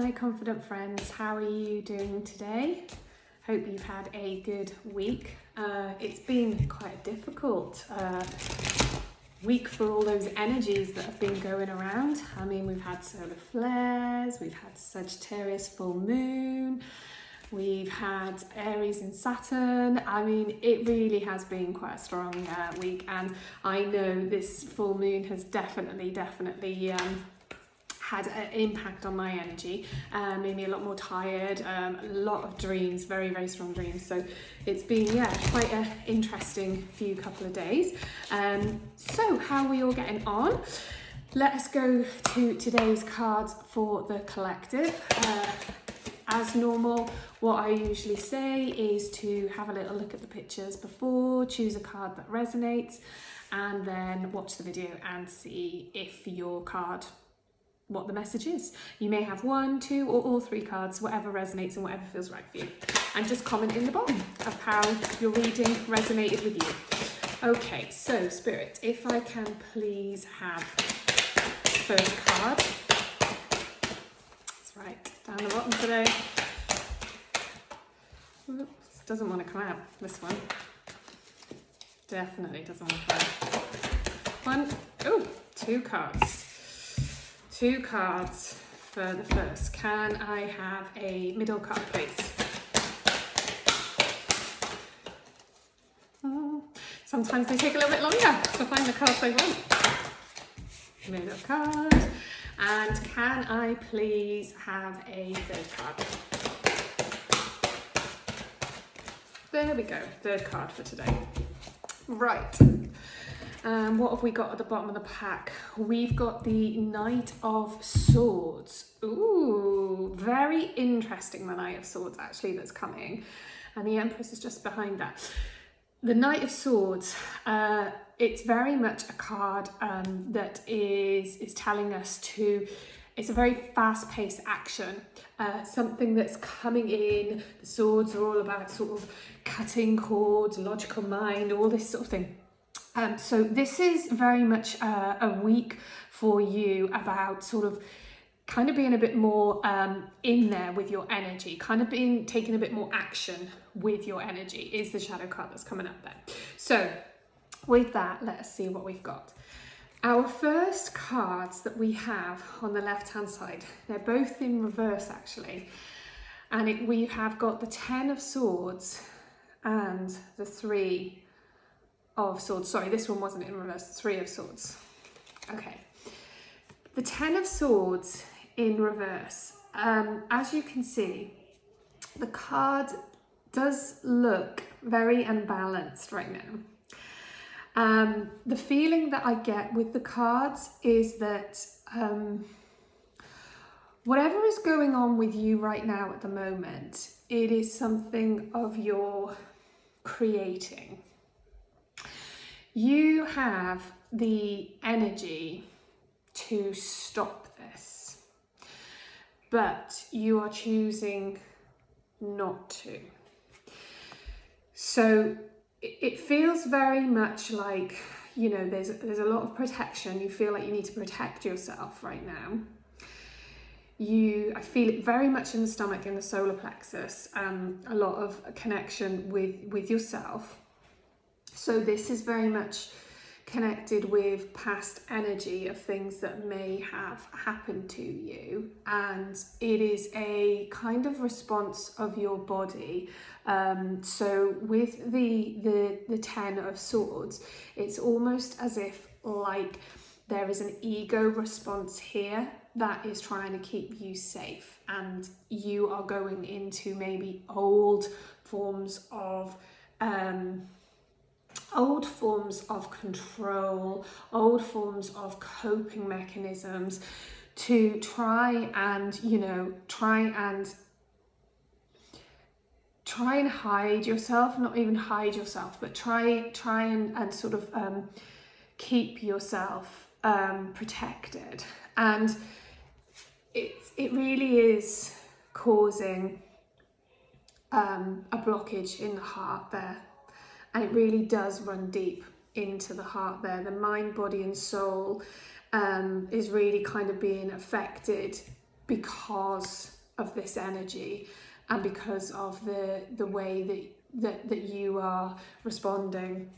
my confident friends, how are you doing today? Hope you've had a good week. It's been quite a difficult week for all those energies that have been going around. I mean, we've had solar flares, we've had Sagittarius full moon, we've had Aries and Saturn. I mean, it really has been quite a strong week, and I know this full moon has definitely had an impact on my energy, made me a lot more tired, a lot of dreams, very strong dreams. So it's been, quite an interesting couple of days. So how are we all getting on? Let us go to today's cards for the collective. As normal, what I usually say is to have a little look at the pictures before, choose a card that resonates, and then watch the video and see if your card, what the message is. You may have 1, 2, or all 3 cards, whatever resonates and whatever feels right for you. And just comment in the bottom of how your reading resonated with you. Okay, so Spirit, if I can please have the first card. That's right, down the bottom today. Oops, doesn't want to come out, this one. Definitely doesn't want to come out. 2 cards. 2 cards for the first. Can I have a middle card, please? Sometimes they take a little bit longer to find the cards they want. Middle card. And can I please have a third card? There we go, third card for today. Right. What have we got at the bottom of the pack? We've got the Knight of Swords. Ooh, very interesting, the Knight of Swords actually that's coming. And the Empress is just behind that. The Knight of Swords, it's very much a card that is telling us to, it's a very fast-paced action, something that's coming in. The swords are all about sort of cutting cords, logical mind, all this sort of thing. So this is very much a week for you about sort of kind of being a bit more in there with your energy, kind of taking a bit more action with your energy is the shadow card that's coming up there. So with that, let us see what we've got. Our first cards that we have on the left-hand side, they're both in reverse actually. And we have got the 10 of Swords and the 3 of Swords. Sorry, this one wasn't in reverse, 3 of Swords. Okay. The 10 of Swords in reverse. As you can see, the card does look very unbalanced right now. The feeling that I get with the cards is that whatever is going on with you right now at the moment, it is something of your creating. You have the energy to stop this, but you are choosing not to. So it feels very much like, you know, there's a lot of protection. You feel like you need to protect yourself right now. I feel it very much in the stomach, in the solar plexus, a lot of connection with yourself. So this is very much connected with past energy of things that may have happened to you, and it is a kind of response of your body. So with the 10 of Swords, it's almost as if like there is an ego response here that is trying to keep you safe, and you are going into maybe old forms of control, old forms of coping mechanisms to try and hide yourself, not even hide yourself, but try and sort of keep yourself protected. And it really is causing a blockage in the heart there. And it really does run deep into the heart there. The mind, body and soul is really kind of being affected because of this energy and because of the way that you are responding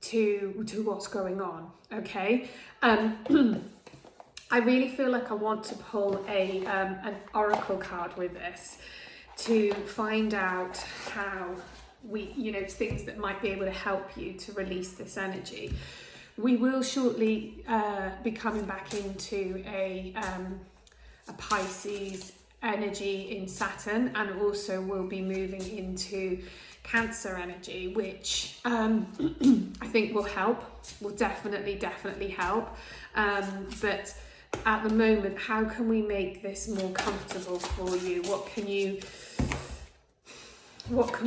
to what's going on. Okay. I really feel like I want to pull an oracle card with this to find out how things that might be able to help you to release this energy. We will shortly be coming back into a Pisces energy in Saturn, and also we'll be moving into Cancer energy, which I think will help, will definitely help. But at the moment, how can we make this more comfortable for you? What can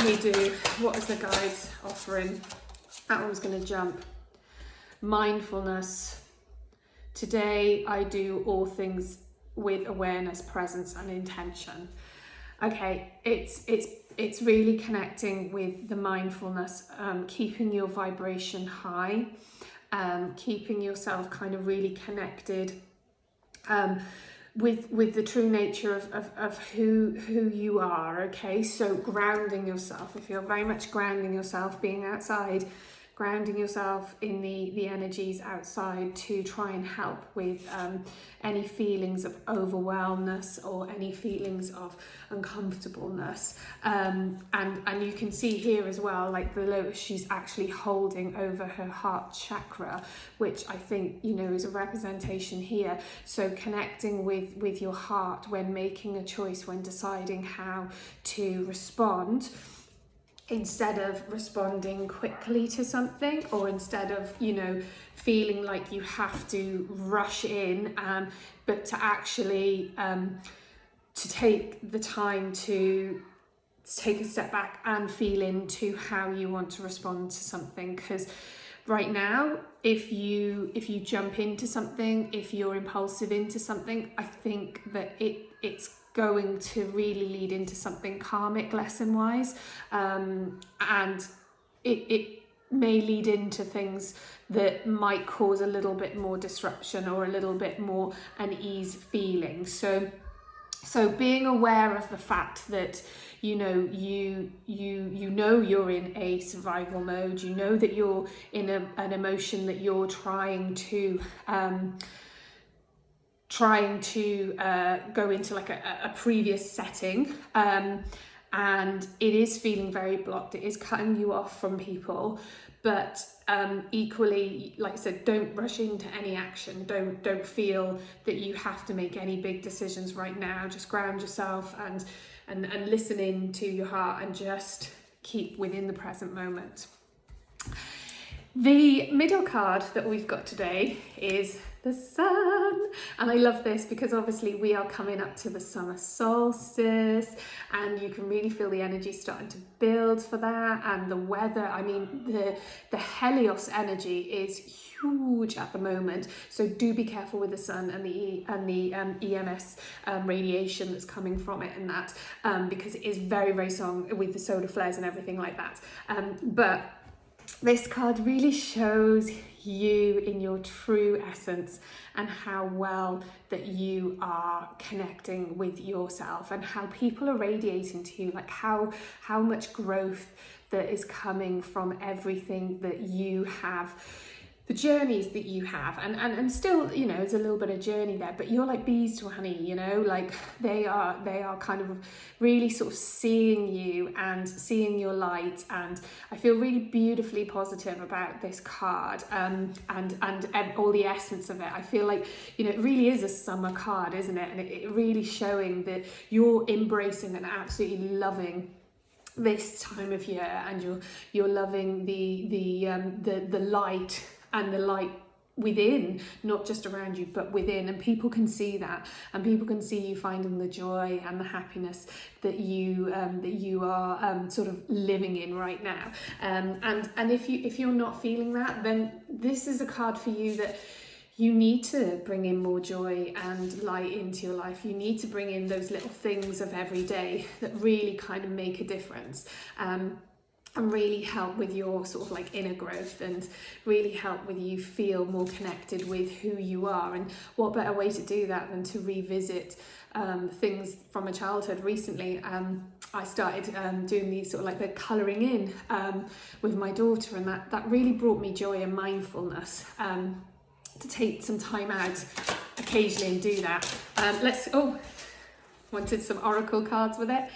we do? What is the guides offering? That one's going to jump. Mindfulness. Today I do all things with awareness, presence and intention. Okay, it's really connecting with the mindfulness, keeping your vibration high, keeping yourself kind of really connected with the true nature of who you are. Okay, so grounding yourself. If you're very much grounding yourself, being outside, grounding yourself in the energies outside to try and help with any feelings of overwhelmness or any feelings of uncomfortableness. And you can see here as well, like the lotus, she's actually holding over her heart chakra, which I think, is a representation here. So connecting with your heart when making a choice, when deciding how to respond, instead of responding quickly to something, or instead of feeling like you have to rush in, but to actually to take the time to take a step back and feel into how you want to respond to something. Because right now, if you jump into something, if you're impulsive into something, I think that it's going to really lead into something karmic lesson wise, and it may lead into things that might cause a little bit more disruption or a little bit more unease feeling. So being aware of the fact that you're in a survival mode, that you're in an emotion that you're trying to go into like a previous setting, and it is feeling very blocked, it is cutting you off from people, but equally, like I said, don't rush into any action. Don't feel that you have to make any big decisions right now. Just ground yourself and listen in to your heart and just keep within the present moment. The middle card that we've got today is the Sun, and I love this because obviously we are coming up to the summer solstice, and you can really feel the energy starting to build for that, and the weather. I mean, the Helios energy is huge at the moment, so do be careful with the sun and the EMS radiation that's coming from it, and that because it is very, very strong with the solar flares and everything like that. But this card really shows you in your true essence and how well that you are connecting with yourself, and how people are radiating to you, like how much growth that is coming from everything that you have, the journeys that you have, and still, there's a little bit of journey there, but you're like bees to honey, like they are kind of really sort of seeing you and seeing your light. And I feel really beautifully positive about this card, and all the essence of it. I feel like, it really is a summer card, isn't it? And it really showing that you're embracing and absolutely loving this time of year, and you're loving the light, and the light within, not just around you but within, and people can see that, and people can see you finding the joy and the happiness that you are sort of living in right now, and if you're not feeling that, then this is a card for you, that you need to bring in more joy and light into your life. You need to bring in those little things of every day that really kind of make a difference, and really help with your sort of like inner growth, and really help with you feel more connected with who you are. And what better way to do that than to revisit things from my childhood. Recently, I started doing these sort of like the colouring in with my daughter, and that really brought me joy and mindfulness. To take some time out occasionally and do that. Wanted some oracle cards with it.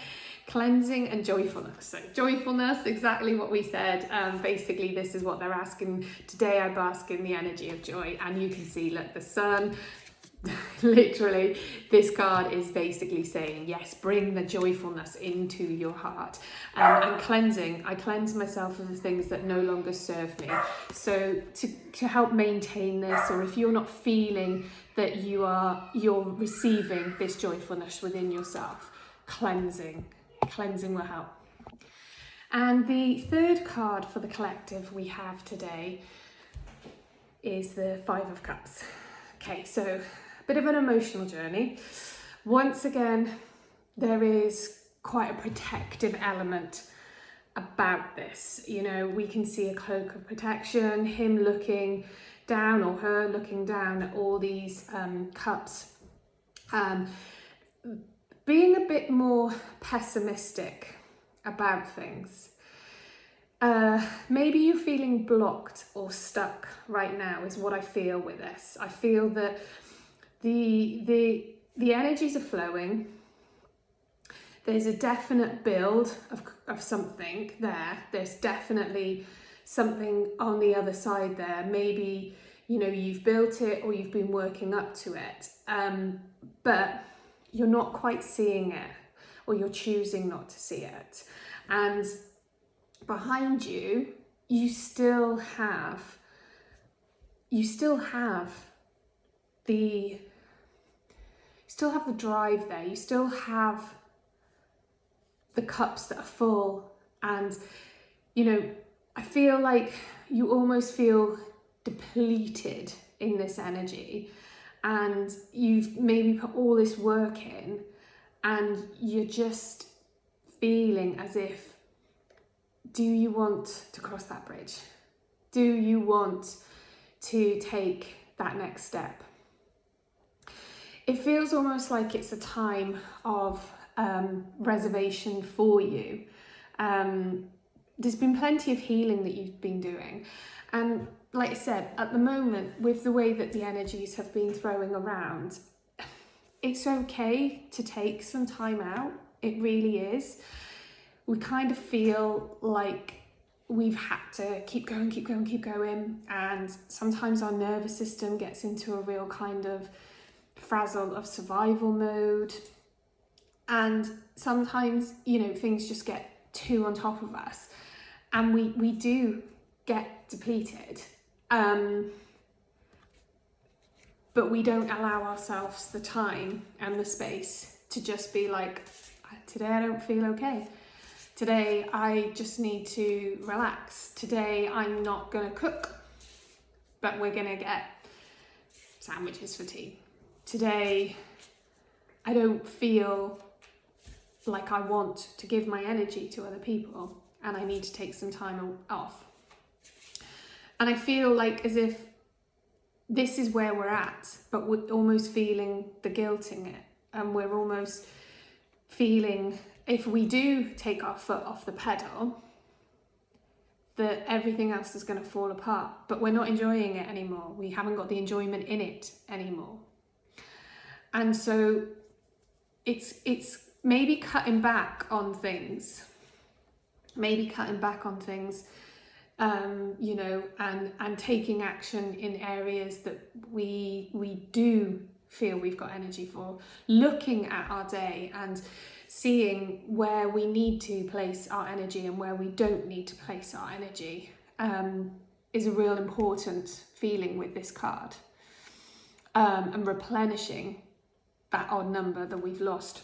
Cleansing and joyfulness. So joyfulness, exactly what we said. Basically, this is what they're asking. Today I bask in the energy of joy, and you can see, look, the sun. Literally, this card is basically saying, yes, bring the joyfulness into your heart. And cleansing, I cleanse myself of the things that no longer serve me. So to help maintain this, or if you're not feeling that you're receiving this joyfulness within yourself, cleansing will help. And the third card for the collective we have today is the Five of Cups. Okay, so a bit of an emotional journey. Once again, there is quite a protective element about this. You know, we can see a cloak of protection, him looking down or her looking down at all these cups. Being a bit more pessimistic about things. Maybe you're feeling blocked or stuck right now is what I feel with this. I feel that the energies are flowing. There's a definite build of something there. There's definitely something on the other side there. Maybe, you know, you've built it or you've been working up to it. But you're not quite seeing it, or you're choosing not to see it. And behind you, you still have the drive there. You still have the cups that are full. And, you know, I feel like you almost feel depleted in this energy. And you've maybe put all this work in, and you're just feeling as if, do you want to cross that bridge? Do you want to take that next step? It feels almost like it's a time of reservation for you. There's been plenty of healing that you've been doing. And like I said, at the moment, with the way that the energies have been throwing around, it's okay to take some time out. It really is. We kind of feel like we've had to keep going. And sometimes our nervous system gets into a real kind of frazzle of survival mode. And sometimes, you know, things just get too on top of us. And we do get depleted. But we don't allow ourselves the time and the space to just be like, today I don't feel okay. Today I just need to relax. Today I'm not going to cook, but we're going to get sandwiches for tea. Today I don't feel like I want to give my energy to other people, and I need to take some time off. And I feel like as if this is where we're at, but we're almost feeling the guilt in it. And we're almost feeling, if we do take our foot off the pedal, that everything else is going to fall apart. But we're not enjoying it anymore. We haven't got the enjoyment in it anymore. And so it's maybe cutting back on things. You know, and taking action in areas that we do feel we've got energy for, looking at our day and seeing where we need to place our energy and where we don't need to place our energy is a real important feeling with this card, and replenishing that odd number that we've lost.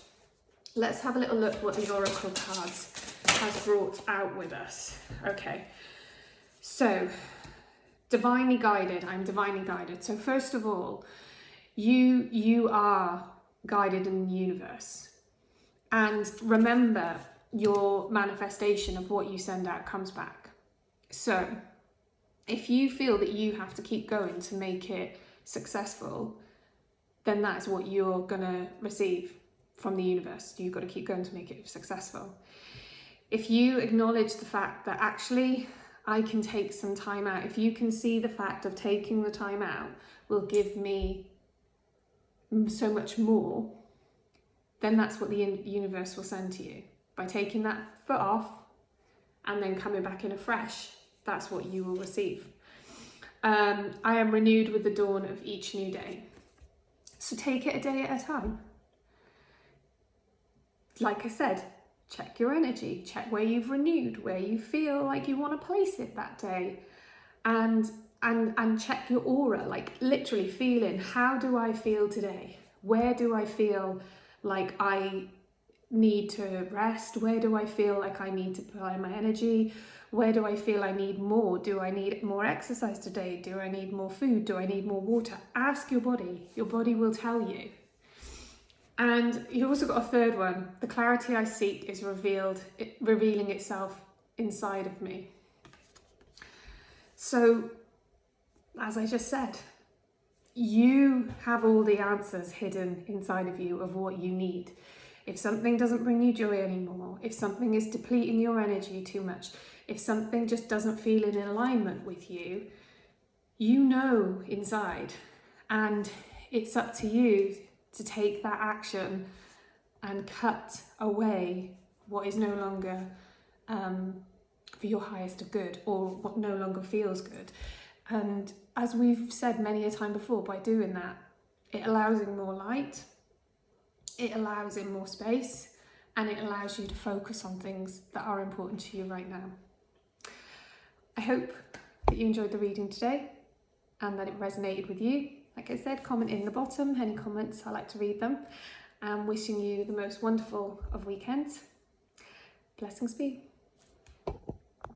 Let's have a little look what the Oracle cards has brought out with us. Okay. So, divinely guided, I'm divinely guided. So first of all, you are guided in the universe. And remember, your manifestation of what you send out comes back. So, if you feel that you have to keep going to make it successful, then that's what you're going to receive. from the universe. You've got to keep going to make it successful. If you acknowledge the fact that actually I can take some time out, if you can see the fact of taking the time out will give me so much more, then that's what the universe will send to you. By taking that foot off and then coming back in afresh, that's what you will receive. I am renewed with the dawn of each new day. So take it a day at a time. Like I said, check your energy, check where you've renewed, where you feel like you want to place it that day, and check your aura, like literally feeling, how do I feel today? Where do I feel like I need to rest? Where do I feel like I need to apply my energy? Where do I feel I need more? Do I need more exercise today? Do I need more food? Do I need more water? Ask your body. Your body will tell you. And you also got a third one. The clarity I seek is revealing itself inside of me. So, as I just said, you have all the answers hidden inside of you of what you need. If something doesn't bring you joy anymore, if something is depleting your energy too much, if something just doesn't feel in alignment with you, you know inside. And it's up to you to take that action and cut away what is no longer for your highest of good, or what no longer feels good. And as we've said many a time before, by doing that, it allows in more light, it allows in more space, and it allows you to focus on things that are important to you right now. I hope that you enjoyed the reading today and that it resonated with you. Like I said, comment in the bottom, any comments, I like to read them. I'm wishing you the most wonderful of weekends. Blessings be.